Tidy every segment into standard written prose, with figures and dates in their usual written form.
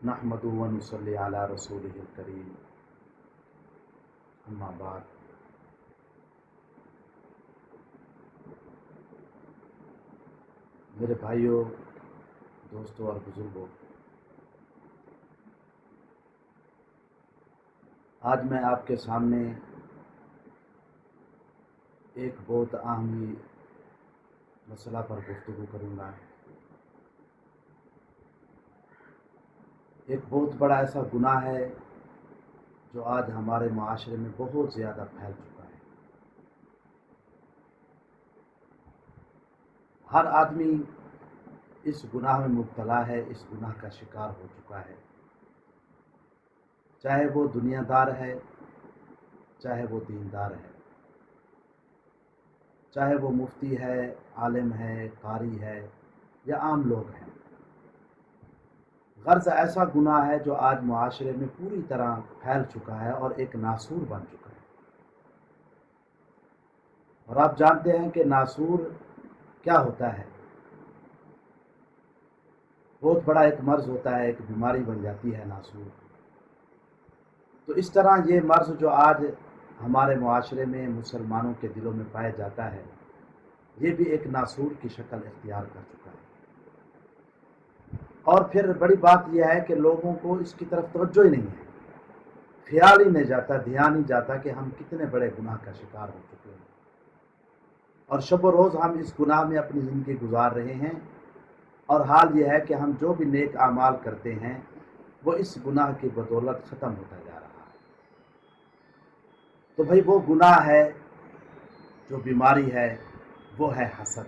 نحمدہ و نصلی علی رسولہ الکریم، اما بعد۔ میرے بھائیوں، دوستوں اور بزرگوں، آج میں آپ کے سامنے ایک بہت اہم مسئلہ پر گفتگو کروں گا۔ ایک بہت بڑا ایسا گناہ ہے جو آج ہمارے معاشرے میں بہت زیادہ پھیل چکا ہے۔ ہر آدمی اس گناہ میں مبتلا ہے، اس گناہ کا شکار ہو چکا ہے، چاہے وہ دنیا دار ہے، چاہے وہ دیندار ہے، چاہے وہ مفتی ہے، عالم ہے، قاری ہے یا عام لوگ ہیں۔ غرض ایسا گناہ ہے جو آج معاشرے میں پوری طرح پھیل چکا ہے اور ایک ناسور بن چکا ہے۔ اور آپ جانتے ہیں کہ ناسور کیا ہوتا ہے؟ بہت بڑا ایک مرض ہوتا ہے، ایک بیماری بن جاتی ہے ناسور۔ تو اس طرح یہ مرض جو آج ہمارے معاشرے میں مسلمانوں کے دلوں میں پایا جاتا ہے، یہ بھی ایک ناسور کی شکل اختیار کر چکا ہے۔ اور پھر بڑی بات یہ ہے کہ لوگوں کو اس کی طرف توجہ ہی نہیں ہے، خیال ہی نہیں جاتا، دھیان ہی جاتا کہ ہم کتنے بڑے گناہ کا شکار ہو چکے ہیں، اور شب و روز ہم اس گناہ میں اپنی زندگی گزار رہے ہیں۔ اور حال یہ ہے کہ ہم جو بھی نیک اعمال کرتے ہیں وہ اس گناہ کی بدولت ختم ہوتا جا رہا ہے۔ تو بھئی وہ گناہ ہے، جو بیماری ہے، وہ ہے حسد۔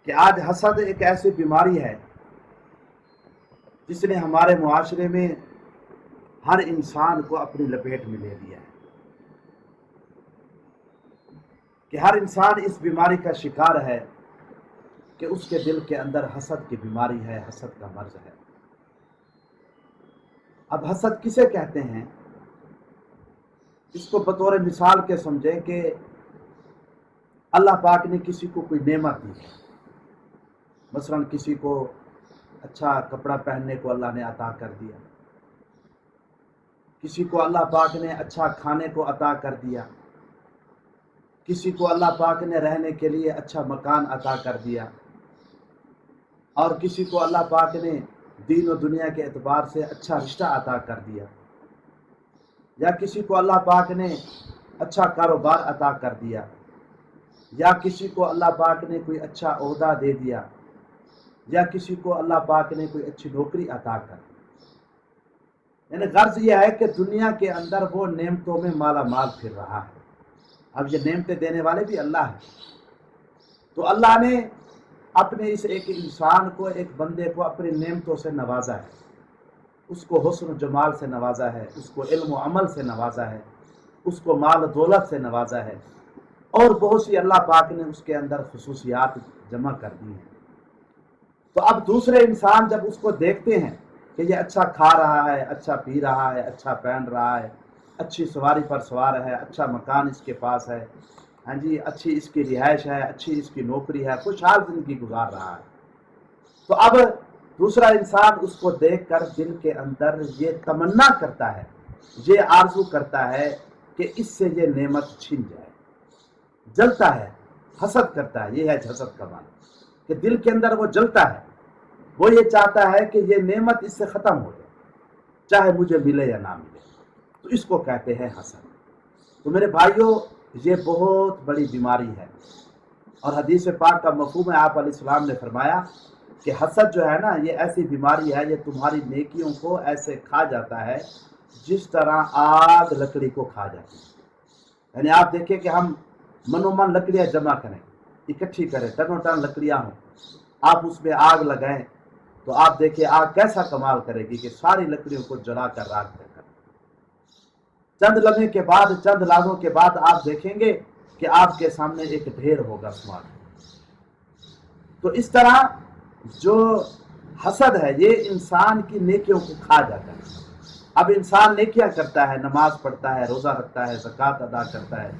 کہ آج حسد ایک ایسی بیماری ہے جس نے ہمارے معاشرے میں ہر انسان کو اپنی لپیٹ میں لے لیا ہے، کہ ہر انسان اس بیماری کا شکار ہے کہ اس کے دل کے اندر حسد کی بیماری ہے، حسد کا مرض ہے۔ اب حسد کسے کہتے ہیں؟ اس کو بطور مثال کے سمجھیں کہ اللہ پاک نے کسی کو کوئی نعمت دی ہے، مثلا کسی کو اچھا کپڑا پہننے کو اللہ نے عطا کر دیا، کسی کو اللہ پاک نے اچھا کھانے کو عطا کر دیا، کسی کو اللہ پاک نے رہنے کے لیے اچھا مکان عطا کر دیا، اور کسی کو اللہ پاک نے دین و دنیا کے اعتبار سے اچھا رشتہ عطا کر دیا، یا کسی کو اللہ پاک نے اچھا کاروبار عطا کر دیا، یا کسی کو اللہ پاک نے کوئی اچھا عہدہ دے دیا، یا کسی کو اللہ پاک نے کوئی اچھی نوکری عطا کر دی۔ یعنی غرض یہ ہے کہ دنیا کے اندر وہ نعمتوں میں مالا مال پھر رہا ہے۔ اب یہ نعمتیں دینے والے بھی اللہ ہیں، تو اللہ نے اپنے اس ایک انسان کو، ایک بندے کو اپنی نعمتوں سے نوازا ہے، اس کو حسن و جمال سے نوازا ہے، اس کو علم و عمل سے نوازا ہے، اس کو مال و دولت سے نوازا ہے، اور بہت سی اللہ پاک نے اس کے اندر خصوصیات جمع کر دی ہیں۔ تو اب دوسرے انسان جب اس کو دیکھتے ہیں کہ یہ اچھا کھا رہا ہے، اچھا پی رہا ہے، اچھا پہن رہا ہے، اچھی سواری پر سوار ہے، اچھا مکان اس کے پاس ہے، ہاں جی، اچھی اس کی رہائش ہے، اچھی اس کی نوکری ہے، خوشحال زندگی گزار رہا ہے، تو اب دوسرا انسان اس کو دیکھ کر دل کے اندر یہ تمنا کرتا ہے، یہ آرزو کرتا ہے کہ اس سے یہ نعمت چھن جائے، جلتا ہے، حسد کرتا ہے۔ یہ ہے حسد کا معنی، کہ دل کے اندر وہ جلتا ہے، وہ یہ چاہتا ہے کہ یہ نعمت اس سے ختم ہو جائے، چاہے مجھے ملے یا نہ ملے، تو اس کو کہتے ہیں حسد۔ تو میرے بھائیوں، یہ بہت بڑی بیماری ہے، اور حدیث پاک کا مفہوم ہے، آپ علیہ السلام نے فرمایا کہ حسد جو ہے نا، یہ ایسی بیماری ہے، یہ تمہاری نیکیوں کو ایسے کھا جاتا ہے جس طرح آگ لکڑی کو کھا جاتی ہے۔ یعنی آپ دیکھیں کہ ہم منو من لکڑیاں جمع کریں، اکٹھی کریں، ٹنوں ٹن لکڑیاں ہوں، آپ اس میں آگ لگائیں تو آپ دیکھیں آگ کیسا کمال کرے گی کہ ساری لکڑیوں کو جلا کر راکھ دے کر چند لمحے کے بعد، چند لازوں کے بعد آپ دیکھیں گے کہ آپ کے سامنے ایک ڈھیر ہوگا سوار۔ تو اس طرح جو حسد ہے یہ انسان کی نیکیوں کو کھا جاتا ہے۔ اب انسان نیکیاں کرتا ہے، نماز پڑھتا ہے، روزہ رکھتا ہے، زکوٰۃ ادا کرتا ہے،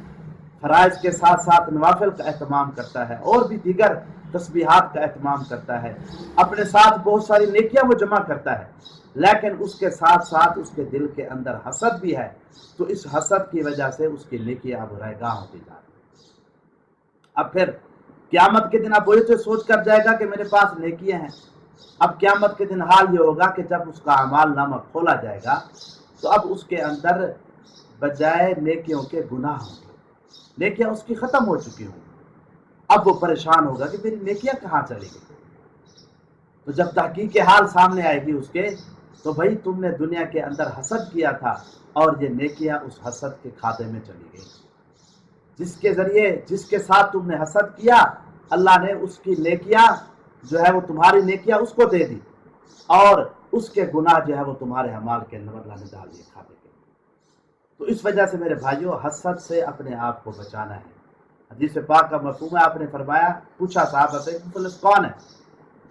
فرائض کے ساتھ ساتھ نوافل کا اہتمام کرتا ہے اور بھی دیگر تسبیحات کا اہتمام کرتا ہے، اپنے ساتھ بہت ساری نیکیاں وہ جمع کرتا ہے، لیکن اس کے ساتھ ساتھ اس کے دل کے اندر حسد بھی ہے، تو اس حسد کی وجہ سے اس کی نیکیاں اب رائگاں ہوتی جا رہی ہیں۔ اب پھر قیامت کے دن اب وہی تو سوچ کر جائے گا کہ میرے پاس نیکیاں ہیں۔ اب قیامت کے دن حال یہ ہوگا کہ جب اس کا اعمال نامہ کھولا جائے گا تو اب اس کے اندر بجائے نیکیوں کے گناہ ہوں گے، نیکیاں اس کی ختم ہو چکی ہوں گی۔ اب وہ پریشان ہوگا کہ میری نیکیاں کہاں چلی گئی۔ تو جب تحقیق حال سامنے آئے گی اس کے، تو بھائی تم نے دنیا کے اندر حسد کیا تھا اور یہ نیکیاں اس حسد کے کھاتے میں چلی گئی۔ جس کے ذریعے، جس کے ساتھ تم نے حسد کیا، اللہ نے اس کی نیکیاں جو ہے وہ تمہاری نیکیاں اس کو دے دی، اور اس کے گناہ جو ہے وہ تمہارے اعمال کے اندر اللہ نے ڈال دیے کھاتے کے۔ تو اس وجہ سے میرے بھائیوں، حسد سے اپنے آپ کو بچانا ہے۔ حدیث پاک کا مفہوم ہے، آپ نے فرمایا، پوچھا صحابہ سے مفلس کون ہے؟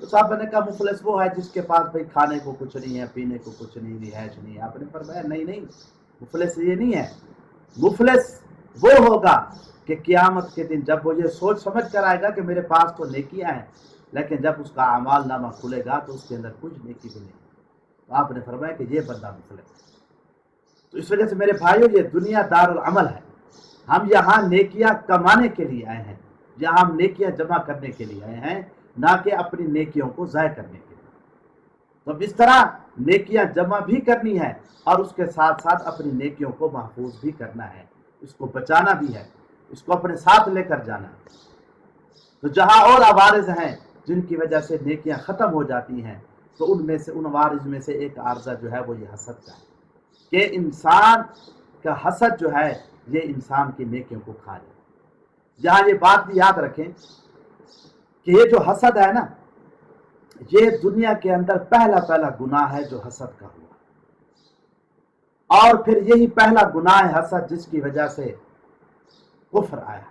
تو صحابہ نے کہا مفلس وہ ہے جس کے پاس بھائی کھانے کو کچھ نہیں ہے، پینے کو کچھ نہیں، رہائش نہیں ہے۔ آپ نے فرمایا نہیں، مفلس یہ نہیں ہے، مفلس وہ ہوگا کہ قیامت کے دن جب وہ یہ سوچ سمجھ کر آئے گا کہ میرے پاس تو نیکیاں ہیں، لیکن جب اس کا اعمال نامہ کھلے گا تو اس کے اندر کچھ نیکی بھی نہیں۔ تو آپ نے فرمایا کہ یہ بندہ مفلس ہے۔ تو اس وجہ سے میرے بھائیوں، یہ دنیا دار العمل ہے، ہم یہاں نیکیاں کمانے کے لیے آئے ہیں، یہاں ہم نیکیاں جمع کرنے کے لیے آئے ہیں، نہ کہ اپنی نیکیوں کو ضائع کرنے کے لیے۔ تو اب اس طرح نیکیاں جمع بھی کرنی ہے اور اس کے ساتھ ساتھ اپنی نیکیوں کو محفوظ بھی کرنا ہے، اس کو بچانا بھی ہے، اس کو اپنے ساتھ لے کر جانا ہے۔ تو جہاں اور عوارض ہیں جن کی وجہ سے نیکیاں ختم ہو جاتی ہیں، تو ان عوارض میں سے ایک عارضہ جو ہے وہ یہ حسد کا ہے، کہ انسان کا حسد جو ہے یہ انسان کی نیکیوں کو کھا جائے۔ جہاں یہ بات بھی یاد رکھیں کہ یہ جو حسد ہے نا، یہ دنیا کے اندر پہلا گناہ ہے جو حسد کا ہوا، اور پھر یہی پہلا گناہ ہے حسد جس کی وجہ سے کفر آیا۔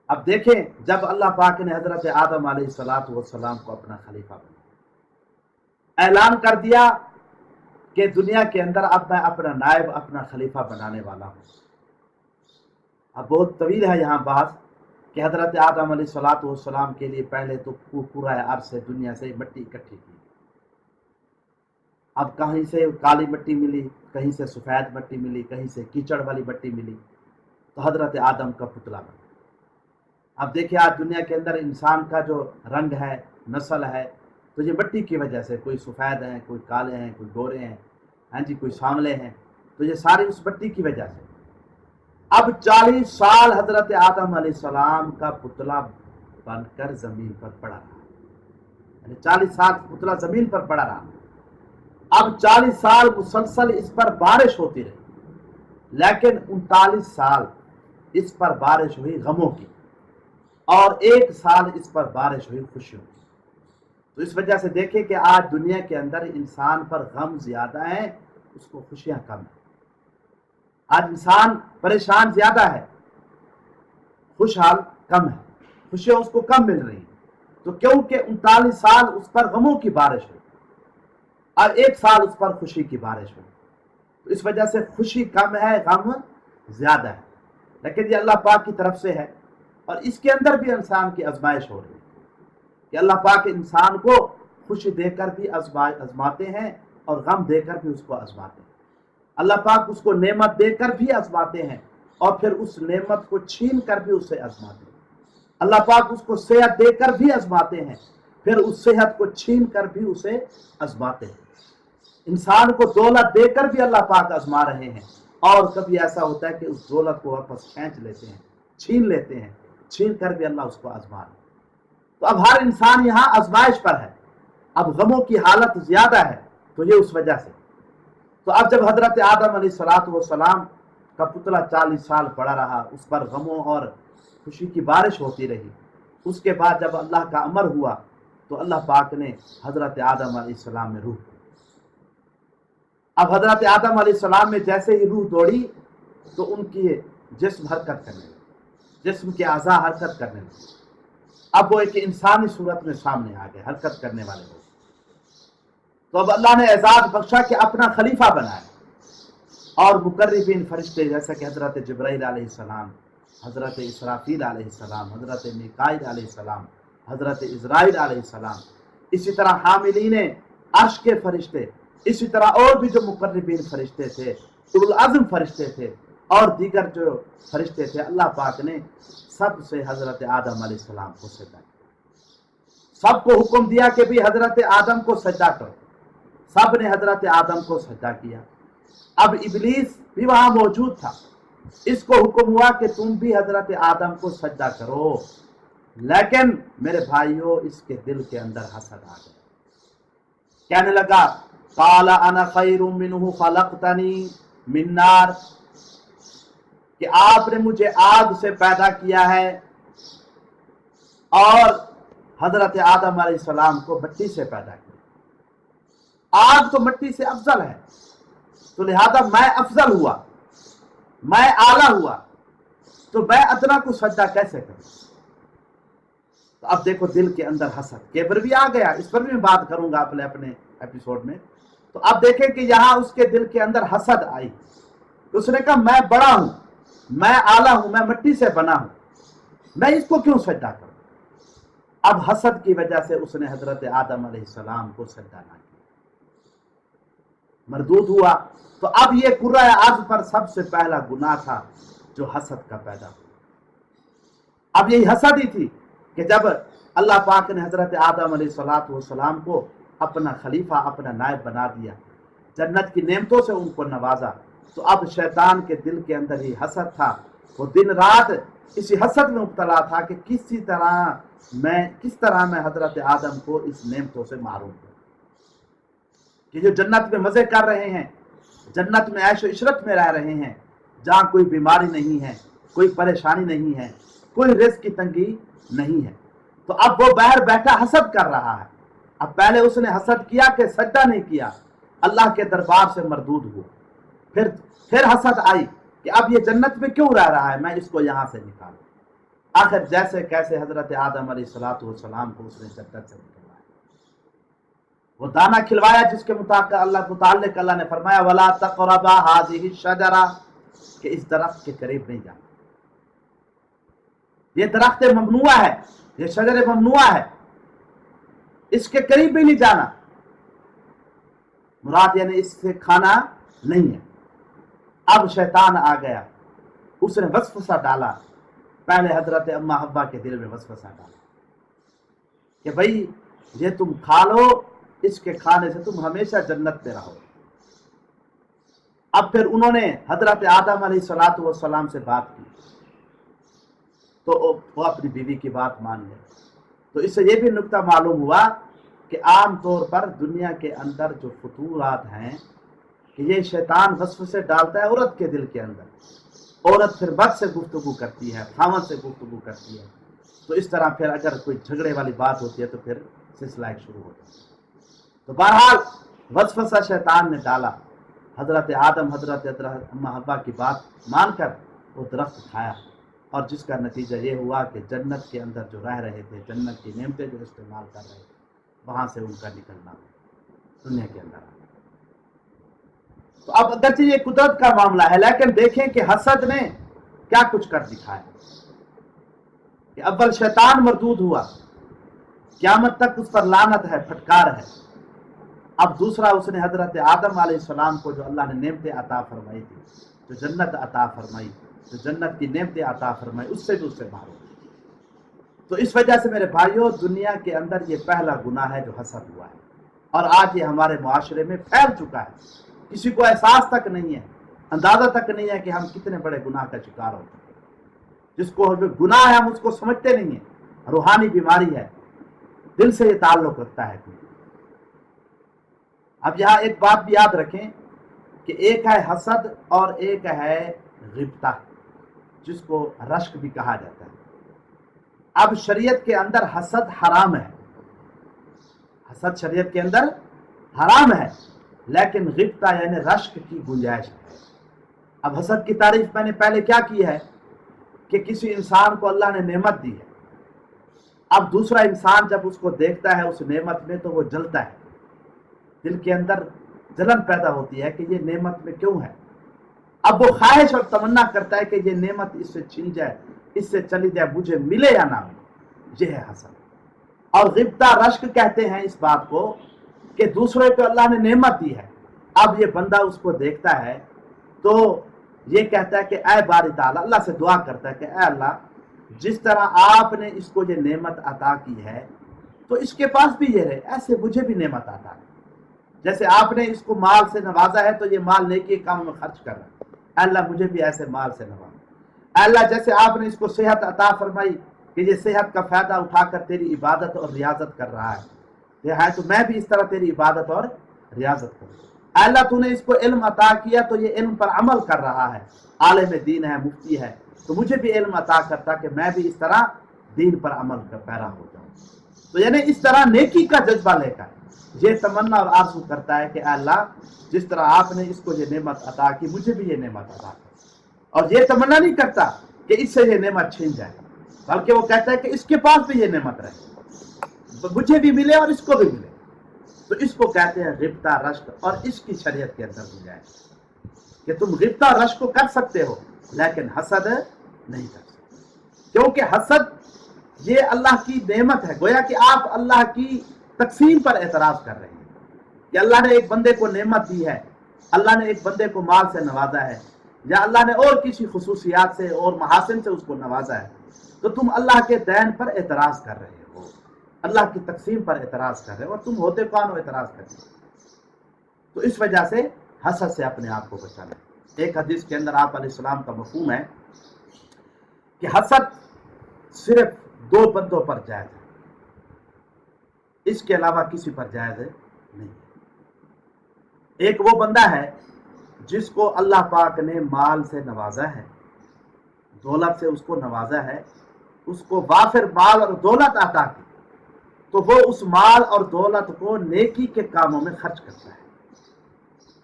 اب دیکھیں، جب اللہ پاک نے حضرت آدم علیہ السلام کو اپنا خلیفہ بنایا، اعلان کر دیا کہ دنیا کے اندر اب میں اپنا نائب، اپنا خلیفہ بنانے والا ہوں۔ اب بہت طویل ہے یہاں بحث کہ حضرت آدم علیہ السلام کے لیے پہلے تو پورا عرض سے دنیا سے مٹی اکٹھی کی، اب کہیں سے کالی مٹی ملی، کہیں سے سفید مٹی ملی، کہیں سے کیچڑ والی مٹی ملی، تو حضرت آدم کا پتلا بنا۔ اب دیکھیں آج دنیا کے اندر انسان کا جو رنگ ہے، نسل ہے، تو یہ مٹی کی وجہ سے، کوئی سفید ہیں، کوئی کالے ہیں، کوئی گورے ہیں، ہاں جی، کوئی سانولے ہیں، تو یہ ساری اس مٹی کی وجہ سے۔ اب 40 سال حضرت آدم علیہ السلام کا پتلا بن کر زمین پر پڑا رہا، یعنی 40 سال پتلا زمین پر پڑا رہا۔ اب 40 سال مسلسل اس پر بارش ہوتی رہی، لیکن 39 سال اس پر بارش ہوئی غموں کی، اور 1 سال اس پر بارش ہوئی خوشیوں کی۔ تو اس وجہ سے دیکھیں کہ آج دنیا کے اندر انسان پر غم زیادہ ہیں، اس کو خوشیاں کم ہیں۔ آج انسان پریشان زیادہ ہے، خوشحال کم ہے، خوشیاں اس کو کم مل رہی ہیں۔ تو کیونکہ 39 سال اس پر غموں کی بارش ہوئی اور 1 سال اس پر خوشی کی بارش ہوئی، تو اس وجہ سے خوشی کم ہے، غم زیادہ ہے۔ لیکن یہ اللہ پاک کی طرف سے ہے، اور اس کے اندر بھی انسان کی آزمائش ہو رہی ہے کہ اللہ پاک انسان کو خوشی دے کر بھی آزماتے ہیں اور غم دے کر بھی اس کو آزماتے ہیں۔ اللہ پاک اس کو نعمت دے کر بھی آزماتے ہیں اور پھر اس نعمت کو چھین کر بھی اسے آزماتے ہیں۔ اللہ پاک اس کو صحت دے کر بھی آزماتے ہیں، پھر اس صحت کو چھین کر بھی اسے آزماتے ہیں۔ انسان کو دولت دے کر بھی اللہ پاک آزما رہے ہیں، اور کبھی ایسا ہوتا ہے کہ اس دولت کو واپس کھینچ لیتے ہیں، چھین لیتے ہیں، چھین کر بھی اللہ اس کو آزما رہے ہیں۔ تو اب ہر انسان یہاں آزمائش پر ہے، اب غموں کی حالت زیادہ ہے، تو یہ اس وجہ سے۔ تو اب جب حضرت آدم علیہ السلام کا پتلا 40 سال پڑا رہا، اس پر غموں اور خوشی کی بارش ہوتی رہی، اس کے بعد جب اللہ کا امر ہوا تو اللہ پاک نے حضرت آدم علیہ السلام میں روح دی۔ اب حضرت آدم علیہ السلام میں جیسے ہی روح دوڑی تو ان کی جسم حرکت کرنے لگے، جسم کے اعضاء حرکت کرنے لگے۔ اب وہ ایک انسانی صورت میں سامنے آ گئے، حرکت کرنے والے لوگ۔ تو اب اللہ نے اعزاز بخشا کہ اپنا خلیفہ بنایا، اور مقربین فرشتے جیسا کہ حضرت جبرائیل علیہ السلام، حضرت اسرافیل علیہ السلام، حضرت میکائیل علیہ السلام، حضرت عزرائیل علیہ السلام، اسی طرح حاملین عرش کے فرشتے، اسی طرح اور بھی جو مقربین فرشتے تھے، اولو العزم فرشتے تھے، اور دیگر جو فرشتے تھے، اللہ پاک نے سب سے حضرت آدم علیہ السلام کو سجدہ کیا۔ سب کو حکم دیا کہ بھی حضرت آدم کو سجدہ کرو، سب نے حضرت آدم کو سجدہ کیا۔ اب ابلیس بھی وہاں موجود تھا، اس کو حکم ہوا کہ تم بھی حضرت آدم کو سجدہ کرو، لیکن میرے بھائیوں اس کے دل کے اندر حسد آ گیا، کہنے لگا قال انا خیر منہ خلقتنی من نار، کہ آپ نے مجھے آگ سے پیدا کیا ہے اور حضرت آدم علیہ السلام کو مٹی سے پیدا کیا۔ آگ تو مٹی سے افضل ہے، تو لہذا میں افضل ہوا، میں اعلیٰ ہوا، تو میں ادنا کو سجدہ کیسے کروں؟ تو اب دیکھو دل کے اندر حسد، کبر بھی آ گیا، اس پر بھی میں بات کروں گا اپنے ایپیسوڈ میں۔ تو اب دیکھیں کہ یہاں اس کے دل کے اندر حسد آئی، اس نے کہا میں بڑا ہوں، میں اعلیٰ ہوں، میں مٹی سے بنا ہوں، میں اس کو کیوں سجدہ کروں؟ اب حسد کی وجہ سے اس نے حضرت آدم علیہ السلام کو سجدہ نہ کیا، مردود ہوا۔ تو اب یہ کرۂ ارض پر سب سے پہلا گناہ تھا جو حسد کا پیدا ہوا۔ اب یہی حسد ہی تھی کہ جب اللہ پاک نے حضرت آدم علیہ السلام کو اپنا خلیفہ، اپنا نائب بنا دیا، جنت کی نعمتوں سے ان کو نوازا، تو اب شیطان کے دل کے اندر ہی حسد تھا، وہ دن رات اسی حسد میں مبتلا تھا کہ کس طرح میں حضرت آدم کو اس نعمتوں سے محروم ہوں، کہ جو جنت میں مزے کر رہے ہیں، جنت میں عیش و عشرت میں رہ رہے ہیں، جہاں کوئی بیماری نہیں ہے، کوئی پریشانی نہیں ہے، کوئی رزق کی تنگی نہیں ہے، تو اب وہ باہر بیٹھا حسد کر رہا ہے۔ اب پہلے اس نے حسد کیا کہ سجدہ نہیں کیا، اللہ کے دربار سے مردود ہوا، پھر حسد آئی کہ اب یہ جنت میں کیوں رہ رہا ہے، میں اس کو یہاں سے نکالوں۔ آخر جیسے کیسے حضرت آدم علیہ السلام کو اس نے جنت سے نکلوایا، وہ دانہ کھلوایا جس کے متعلق اللہ نے فرمایا وَلَا تَقْرَبَا هَٰذِهِ الشَّجَرَةَ، کہ اس درخت کے قریب نہیں جانا، یہ درخت ممنوع ہے، یہ شجر ممنوع ہے، اس کے قریب بھی نہیں جانا، مراد یعنی اس سے کھانا نہیں ہے۔ اب شیطان آ گیا، اس نے وسوسہ ڈالا، پہلے حضرت اما حوا کے دل میں وسوسہ ڈالا کہ بھائی یہ تم کھا لو، اس کے کھانے سے تم ہمیشہ جنت میں رہو۔ اب پھر انہوں نے حضرت آدم علیہ السلام سے بات کی، تو وہ اپنی بیوی کی بات مان گئے۔ تو اس سے یہ بھی نکتہ معلوم ہوا کہ عام طور پر دنیا کے اندر جو فطورات ہیں کہ یہ شیطان وسوسے ڈالتا ہے عورت کے دل کے اندر، عورت پھر مرد سے گفتگو کرتی ہے، خاوند سے گفتگو کرتی ہے، تو اس طرح پھر اگر کوئی جھگڑے والی بات ہوتی ہے تو پھر سلسلہ ایک شروع ہوتا ہے۔ تو بہرحال وسوسہ شیطان نے ڈالا، حضرت آدم حضرت اما حوا کی بات مان کر وہ درخت کھایا، اور جس کا نتیجہ یہ ہوا کہ جنت کے اندر جو رہ رہے تھے، جنت کی نعمتیں جو استعمال کر رہے تھے، وہاں سے ان کا نکلنا دنیا کے اندر آ گیا۔ تو اب اگرچہ یہ قدرت کا معاملہ ہے، لیکن دیکھیں کہ حسد نے کیا کچھ کر دکھایا کہ اول شیطان مردود ہوا، قیامت تک اس پر لعنت ہے، پھٹکار ہے۔ اب دوسرا اس نے حضرت آدم علیہ السلام کو جو اللہ نے نعمتیں عطا فرمائی تھی، جو جنت عطا فرمائی، جو جنت کی نعمتیں عطا فرمائی، اس سے بھی اس سے محروم۔ تو اس وجہ سے میرے بھائیوں دنیا کے اندر یہ پہلا گناہ ہے جو حسد ہوا ہے، اور آج یہ ہمارے معاشرے میں پھیل چکا ہے، کسی کو احساس تک نہیں ہے، اندازہ تک نہیں ہے کہ ہم کتنے بڑے گناہ کا شکار ہوتے ہیں۔ جس کو گناہ ہے ہم اس کو سمجھتے نہیں ہیں، روحانی بیماری ہے، دل سے یہ تعلق رکھتا ہے۔ اب یہاں ایک بات بھی یاد رکھیں کہ ایک ہے حسد اور ایک ہے غبطہ، جس کو رشک بھی کہا جاتا ہے۔ اب شریعت کے اندر حسد حرام ہے، حسد شریعت کے اندر حرام ہے، لیکن غبطہ یعنی رشک کی گنجائش ہے۔ اب حسد کی تعریف میں نے پہلے کیا کی ہے کہ کسی انسان کو اللہ نے نعمت دی ہے، اب دوسرا انسان جب اس کو دیکھتا ہے اس نعمت میں تو وہ جلتا ہے، دل کے اندر جلن پیدا ہوتی ہے کہ یہ نعمت میں کیوں ہے، اب وہ خواہش اور تمنا کرتا ہے کہ یہ نعمت اس سے چھن جائے، اس سے چلی جائے، مجھے ملے یا نہ ملے، یہ ہے حسد۔ اور غبطہ رشک کہتے ہیں اس بات کو کہ دوسرے کو اللہ نے نعمت دی ہے، اب یہ بندہ اس کو دیکھتا ہے تو یہ کہتا ہے کہ اے باری تعالیٰ، اللہ سے دعا کرتا ہے کہ اے اللہ، جس طرح آپ نے اس کو یہ نعمت عطا کی ہے تو اس کے پاس بھی یہ رہے، ایسے مجھے بھی نعمت عطا ہے۔ جیسے آپ نے اس کو مال سے نوازا ہے تو یہ مال نیکی کے کاموں میں خرچ کر رہا ہے، اے اللہ مجھے بھی ایسے مال سے نوازا۔ اے اللہ جیسے آپ نے اس کو صحت عطا فرمائی کہ یہ صحت کا فائدہ اٹھا کر تیری عبادت اور ریاضت کر رہا ہے تو میں بھی اس طرح تیری عبادت اور ریاضت کروں۔ اے اللہ تو نے اس کو علم عطا کیا تو یہ علم پر عمل کر رہا ہے، عالم دین ہے، مفتی ہے، تو مجھے بھی علم عطا کرتا کہ میں بھی اس طرح دین پر عمل کر پیرا ہو جاؤں۔ تو یعنی اس طرح نیکی کا جذبہ لے کر یہ تمنا اور آرزو کرتا ہے کہ اے اللہ جس طرح آپ نے اس کو یہ نعمت عطا کی مجھے بھی یہ نعمت عطا کی، اور یہ تمنا نہیں کرتا کہ اس سے یہ نعمت چھین جائے، بلکہ وہ کہتا ہے کہ اس کے پاس بھی یہ نعمت رہے، مجھے بھی ملے اور اس کو بھی ملے۔ تو اس کو کہتے ہیں غبطہ رشک، اور اس کی شریعت کے اندر گنجائش کہ تم غبطہ رشک کو کر سکتے ہو لیکن حسد نہیں کر سکتے، کیونکہ حسد یہ اللہ کی نعمت ہے، گویا کہ آپ اللہ کی تقسیم پر اعتراض کر رہے ہیں کہ اللہ نے ایک بندے کو نعمت دی ہے، اللہ نے ایک بندے کو مال سے نوازا ہے، یا اللہ نے اور کسی خصوصیات سے اور محاسن سے اس کو نوازا ہے، تو تم اللہ کے دین پر اعتراض کر رہے ہو، اللہ کی تقسیم پر اعتراض کر رہے ہو، اور تم ہوتے کون ہو اعتراض کرتے ہو؟ تو اس وجہ سے حسد سے اپنے آپ کو بچانا۔ ایک حدیث کے اندر آپ علیہ السلام کا مفہوم ہے کہ حسد صرف دو بندوں پر جائز ہے، اس کے علاوہ کسی پر جائز نہیں۔ ایک وہ بندہ ہے جس کو اللہ پاک نے مال سے نوازا ہے، دولت سے اس کو نوازا ہے، اس کو وافر مال اور دولت عطا کی، تو وہ اس مال اور دولت کو نیکی کے کاموں میں خرچ کرتا ہے،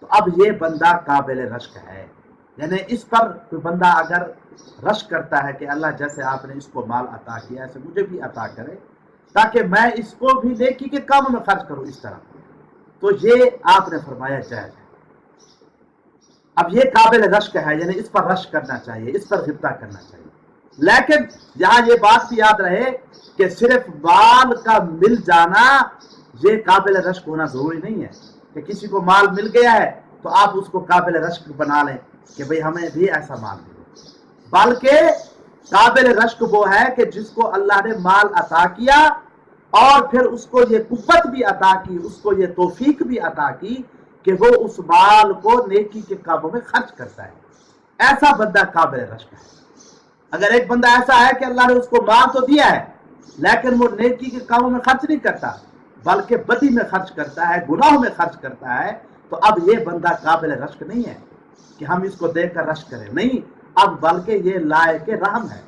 تو اب یہ بندہ قابل رشک ہے۔ یعنی اس پر کوئی بندہ اگر رشک کرتا ہے کہ اللہ جیسے آپ نے اس کو مال عطا کیا ایسے مجھے بھی عطا کرے تاکہ میں اس کو بھی نیکی کے کاموں میں خرچ کروں اس طرح، تو یہ آپ نے فرمایا جائز ہے۔ اب یہ قابل رشک ہے، یعنی اس پر رشک کرنا چاہیے، اس پر غبطہ کرنا چاہیے، لیکن یہاں یہ بات بھی یاد رہے کہ صرف مال کا مل جانا یہ قابل رشک ہونا ضروری نہیں ہے کہ کسی کو مال مل گیا ہے تو آپ اس کو قابل رشک بنا لیں کہ بھئی ہمیں بھی ایسا مال ملے، بلکہ قابل رشک وہ ہے کہ جس کو اللہ نے مال عطا کیا اور پھر اس کو یہ قوت بھی عطا کی، اس کو یہ توفیق بھی عطا کی کہ وہ اس مال کو نیکی کے کاموں میں خرچ کرتا ہے، ایسا بندہ قابل رشک ہے۔ اگر ایک بندہ ایسا ہے کہ اللہ نے اس کو مال تو دیا ہے لیکن وہ نیکی کے کاموں میں خرچ نہیں کرتا بلکہ بدی میں خرچ کرتا ہے، گناہوں میں خرچ کرتا ہے، تو اب یہ بندہ قابل رشک نہیں ہے کہ ہم اس کو دیکھ کر رشک کریں، نہیں، اب بلکہ یہ لائق رحم ہے،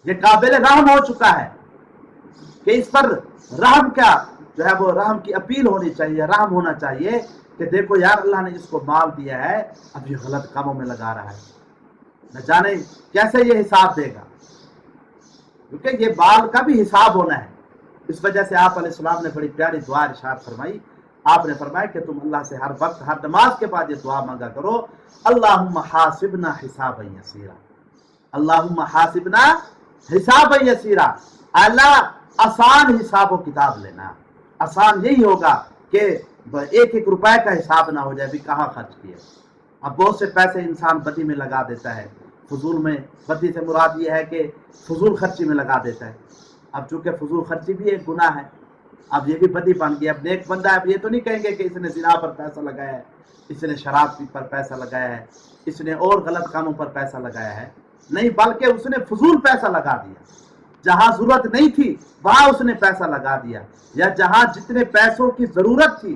یہ قابل رحم ہو چکا ہے کہ اس پر رحم کا جو ہے وہ رحم کی اپیل ہونی چاہیے، رحم ہونا چاہیے کہ دیکھو یار اللہ نے اس کو مال دیا ہے، اب یہ غلط کاموں میں لگا رہا ہے، نہ جانے کیسے یہ حساب دے گا، کیونکہ یہ مال کا بھی حساب ہونا ہے۔ اس وجہ سے آپ علیہ السلام نے بڑی پیاری دعا ارشاد فرمائی، آپ نے فرمایا کہ تم اللہ سے ہر وقت ہر نماز کے بعد یہ دعا مانگا کرو، اللہم حاسبنا حسابا یسیرا، اللہم حاسبنا حسابا یسیرا، اللہ آسان حساب و کتاب لینا، آسان یہی ہوگا کہ ایک ایک روپے کا حساب نہ ہو جائے بھی کہاں خرچ کیا۔ اب بہت سے پیسے انسان بدی میں لگا دیتا ہے، فضول میں، بدی سے مراد یہ ہے کہ فضول خرچی میں لگا دیتا ہے، اب چونکہ فضول خرچی بھی ایک گناہ ہے، اب یہ بھی بدی بن گیا۔ اب نیک بندہ ہے، اب یہ تو نہیں کہیں گے کہ اس نے زنا پر پیسہ لگایا ہے، اس نے شراب پر پیسہ لگایا ہے، اس نے اور غلط کاموں پر پیسہ لگایا ہے، نہیں، بلکہ اس نے فضول پیسہ لگا دیا، جہاں ضرورت نہیں تھی وہاں اس نے پیسہ لگا دیا، یا جہاں جتنے پیسوں کی ضرورت تھی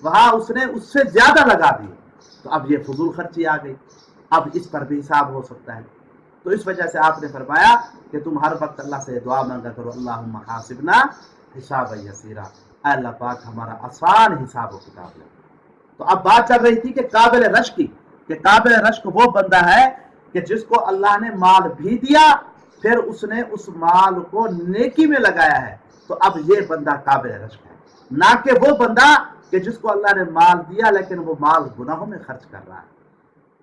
وہاں اس نے اس سے زیادہ لگا دی، تو اب یہ فضول خرچی آ گئی، اب اس پر بھی حساب ہو سکتا ہے۔ تو اس وجہ سے آپ نے فرمایا کہ تم ہر وقت اللہ سے دعا مانگا کرو، اللہم حاسبنا حسابا یسیرا، اے اللہ پاک ہمارا آسان حساب و کتاب لے۔ تو اب بات چل رہی تھی کہ قابل رشک کی، کہ قابل رشک وہ بندہ ہے کہ جس کو اللہ نے مال بھی دیا پھر اس نے اس مال کو نیکی میں لگایا ہے، تو اب یہ بندہ قابل رشک ہے، نہ کہ وہ بندہ کہ جس کو اللہ نے مال دیا لیکن وہ مال گناہوں میں خرچ کر رہا ہے۔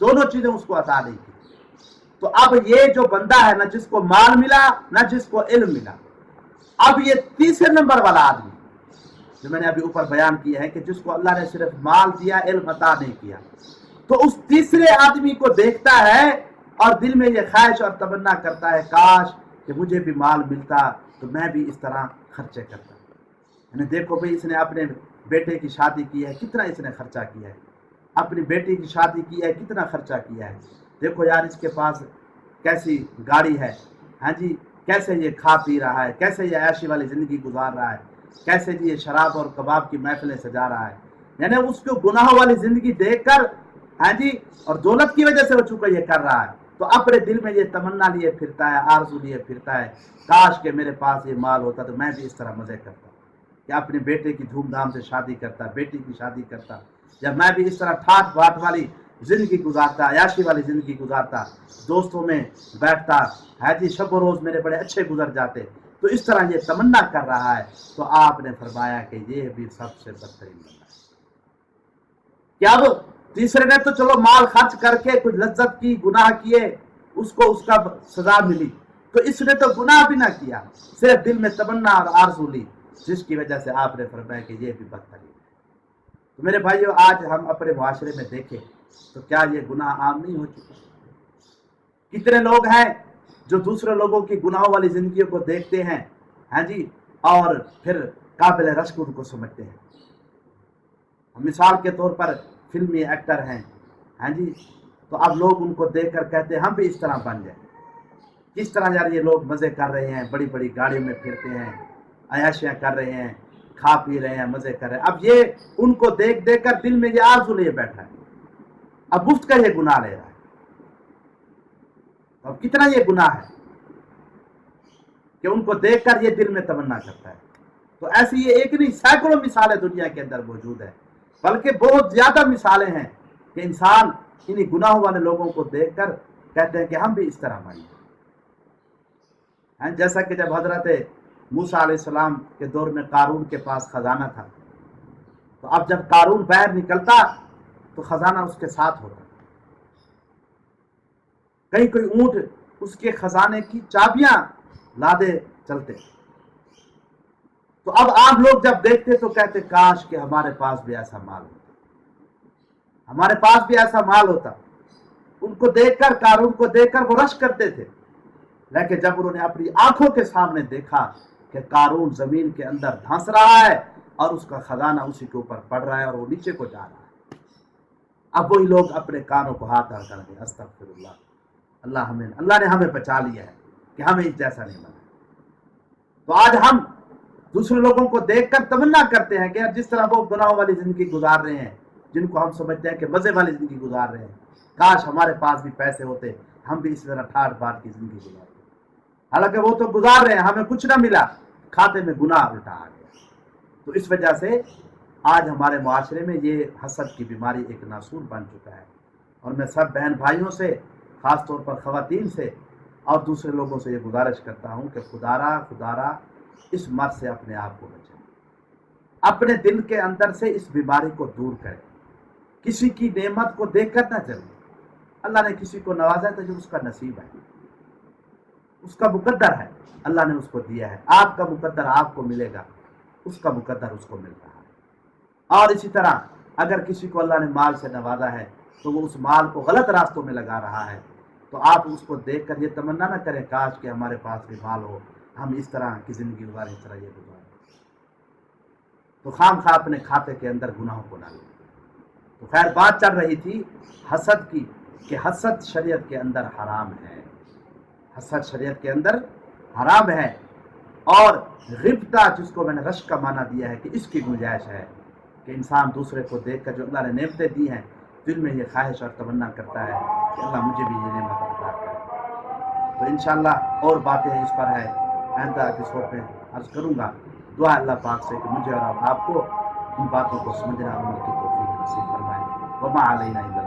دونوں چیزیں اس کو عطا نہیں کی. تو اب یہ جو بندہ ہے، نہ جس کو مال ملا نہ جس کو علم ملا، اب یہ تیسرے نمبر والا آدمی جو میں نے ابھی اوپر بیان کیا ہے کہ جس کو اللہ نے صرف مال دیا، علم عطا نہیں کیا، تو اس تیسرے آدمی کو دیکھتا ہے اور دل میں یہ خواہش اور تمنا کرتا ہے کاش کہ مجھے بھی مال ملتا تو میں بھی اس طرح خرچے کرتا. یعنی دیکھو بھئی، اس نے اپنے بیٹے کی شادی کی ہے، کتنا اس نے خرچہ کیا ہے، اپنی بیٹی کی شادی کی ہے، کتنا خرچہ کیا ہے. دیکھو یار اس کے پاس کیسی گاڑی ہے، ہاں جی، کیسے یہ کھا پی رہا ہے، کیسے یہ عیاشی والی زندگی گزار رہا ہے، کیسے جی یہ شراب اور کباب کی محفلیں سجا رہا ہے. یعنی اس کو گناہوں والی زندگی دیکھ کر، ہاں جی، اور دولت کی وجہ سے وہ چونکہ یہ کر رہا ہے، تو اپنے دل میں یہ تمنا لیے پھرتا ہے، آرزو لیے پھرتا ہے کاش کہ میرے پاس یہ مال ہوتا تو میں بھی اس طرح مزے کرتا، یا اپنے بیٹے کی دھوم دھام سے شادی کرتا، بیٹی کی شادی کرتا، یا میں بھی اس طرح ٹھاٹ باٹ والی زندگی گزارتا، عیاشی والی زندگی گزارتا، دوستوں میں بیٹھتا ہے جی، شب و روز میرے بڑے اچھے گزر جاتے. تو اس طرح یہ تمنا کر رہا ہے. تو آپ نے فرمایا کہ یہ بھی سب سے بدترین بندہ ہے. کیا اب تیسرے نے تو چلو مال خرچ کر کے کچھ لذت کی، گناہ کیے، اس کو اس کا سزا ملی، تو اس نے تو گناہ بھی نہ کیا، صرف دل میں تمنا اور آرزو لی، جس کی وجہ سے آپ نے فرمایا کہ یہ بھی بدترین ہے. تو میرے بھائیو، آج ہم اپنے معاشرے میں دیکھیں تو کیا یہ گناہ عام نہیں ہو چکا؟ کتنے لوگ ہیں جو دوسرے لوگوں کی گناہوں والی زندگیوں کو دیکھتے ہیں، ہاں جی، اور پھر قابل رشک ان کو سمجھتے ہیں. مثال کے طور پر فلمی ایکٹر ہیں، ہاں جی، تو اب لوگ ان کو دیکھ کر کہتے ہیں ہم بھی اس طرح بن جائیں. کس طرح یار یہ لوگ مزے کر رہے ہیں، بڑی بڑی گاڑیوں میں پھرتے ہیں، عیاشیاں کر رہے ہیں، کھا پی رہے ہیں، مزے کر رہے ہیں. اب یہ ان کو دیکھ دیکھ کر دل میں یہ آرزو لیے بیٹھا ہے، اب مفت کا یہ گناہ لے رہا ہے. اب کتنا یہ گناہ ہے کہ ان کو دیکھ کر یہ دل میں تمنا کرتا ہے. تو ایسی یہ ایک نہیں، سینکڑوں مثالیں دنیا کے اندر موجود ہیں، بلکہ بہت زیادہ مثالیں ہیں کہ انسان انہی گناہوں والے لوگوں کو دیکھ کر کہتے ہیں کہ ہم بھی اس طرح بنیں. جیسا کہ جب حضرت موسیٰ علیہ السلام کے دور میں قارون کے پاس خزانہ تھا، تو اب جب قارون باہر نکلتا تو خزانہ اس کے ساتھ ہوتا. کئی کوئی اونٹ اس کے خزانے کی چابیاں لادے چلتے. تو اب عام لوگ جب دیکھتے تو کہتے کاش کہ ہمارے پاس بھی ایسا مال ہوتا، ہمارے پاس بھی ایسا مال ہوتا. ان کو دیکھ کر، قارون کو دیکھ کر وہ رشک کرتے تھے. لیکن جب انہوں نے اپنی آنکھوں کے سامنے دیکھا کہ قارون زمین کے اندر دھنس رہا ہے اور اس کا خزانہ اسی کے اوپر پڑ رہا ہے اور وہ نیچے کو جا رہا ہے، اب وہی لوگ اپنے کانوں کو ہاتھ ڈال کر گئے استغفر اللہ، اللہ نے ہمیں بچا لیا ہے کہ ہمیں اس جیسا نہیں بنا. تو آج ہم دوسرے لوگوں کو دیکھ کر تمنا کرتے ہیں کہ جس طرح وہ گناہوں والی زندگی گزار رہے ہیں، جن کو ہم سمجھتے ہیں کہ مزے والی زندگی گزار رہے ہیں، کاش ہمارے پاس بھی پیسے ہوتے، ہم بھی اسی طرح ٹھاٹ باٹ کی زندگی گزارتے. حالانکہ وہ تو گزار رہے ہیں، ہمیں کچھ نہ ملا، کھاتے میں گناہ الٹا آ گیا. تو اس وجہ سے آج ہمارے معاشرے میں یہ حسد کی بیماری ایک ناسور بن چکا ہے. اور میں سب بہن بھائیوں سے، خاص طور پر خواتین سے اور دوسرے لوگوں سے یہ گزارش کرتا ہوں کہ خدارا اس مرض سے اپنے آپ کو بچائیں، اپنے دل کے اندر سے اس بیماری کو دور کریں. کسی کی نعمت کو دیکھ کر نہ چلیں. اللہ نے کسی کو نوازا تو جو اس کا نصیب ہے، اس کا مقدر ہے، اللہ نے اس کو دیا ہے. آپ کا مقدر آپ کو ملے گا، اس کا مقدر اس کو مل رہا ہے. اور اسی طرح اگر کسی کو اللہ نے مال سے نوازا ہے تو وہ اس مال کو غلط راستوں میں لگا رہا ہے، تو آپ اس کو دیکھ کر یہ تمنا نہ کریں کاش کہ ہمارے پاس بھی مال ہو، ہم اس طرح کی زندگی گزاریں، اس طرح یہ گزاریں. تو خام خواہ اپنے کھاتے کے اندر گناہوں کو ڈالیں. تو خیر بات چل رہی تھی حسد کی، کہ حسد شریعت کے اندر حرام ہے، حسد شریعت کے اندر حرام ہے. اور غبطہ، جس کو میں نے رشک کا معنی دیا ہے کہ اس کی گنجائش ہے کہ انسان دوسرے کو دیکھ کر جو اللہ نے نعمتیں دی ہیں دل میں یہ خواہش اور تمنا کرتا ہے کہ اللہ مجھے بھی یہ نعمت عطا کرے. تو انشاءاللہ اور باتیں اس پر ہے، آئندہ ایپیسوڈ میں عرض کروں گا. دعا اللہ پاک سے کہ مجھے اور آپ کو ان باتوں کو سمجھنا، عمل کی توفیق نصیب فرمائے. وما علینا الا